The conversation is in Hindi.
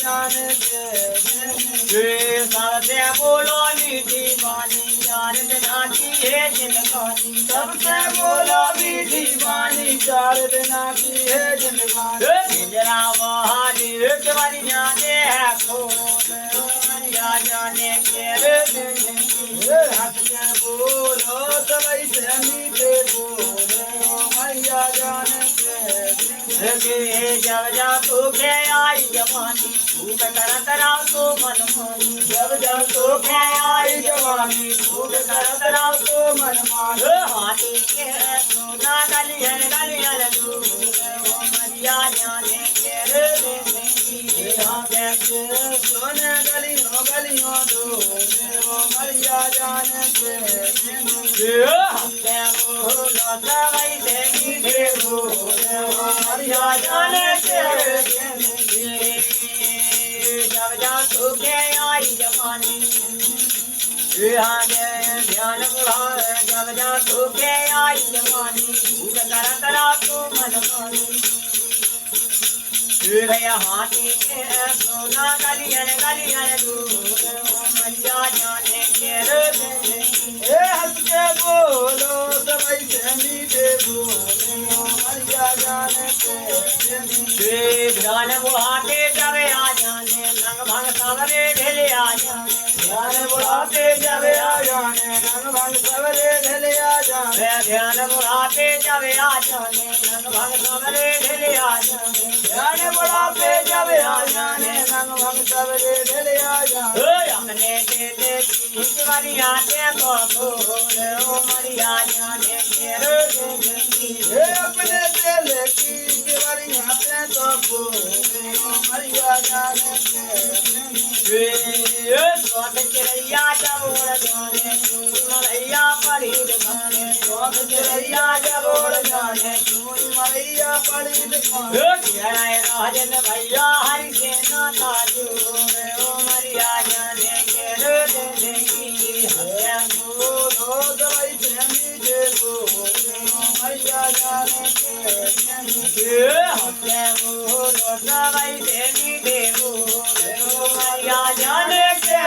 जाने के सबसे बोलो मीठी वाणी यार नाची है जिंदगानी सबसे बोलो मीठी वाणी चार दिना की है जिंदगानी पिंजरा बहाली तुम्हारी जाने है खोया जाने के हंस के बोलो सबई से मीठे बोले मैया जाने के जब जा तू के आई जवानी खूब करत राव तो मन मानी जब जब तो आई जवानी खूब करत राव तो मन मान हाथी के सोना गलियन गलियन तू मरिया जाने के सोने गलियों गलियों दो मैया जाने के मरिया जाने के जब जा तू के आई जवानी ध्यान बुढ़ा जब जा तू के आई जवानी भूख कर करा तू मन मानी हाथी के सोना गलियन गलियन दूर मरिया जाने के हंस के बोलो सबई से मीठे बोले मैया जाने के ध्यान बुढ़ाते जब आ जाने लंग भंग सवरे ढेले आ जाने ध्यान बुढ़ाते जब आ जाने रंग भंग सवरे ढले आ जाने ध्यान बुढ़ाते जब आ जाने लंग भंग सवरे ढेले आ जाने ध्यान बुढ़ाते जब आ जाने रंग भंग सवरे ढले आ जाने अपने देते वाली आते तो बोल ओ मरिया जाने के अपने दिल की केवड़ियां पे तो बोले मैया जाने के स्वाद चिड़ैया जब उड़ जाने मलैया पड़ी दिखाने स्वाद चिड़ैया जब उड़ जाने चूई मैया पड़ी दिखाने राजन भैया हरि के नाता जोड़े ओ मरिया जाने के बोलो दवाई से मीठे बोले मैया जाने के बोलो दवाई देवी देवो मरिया जाने के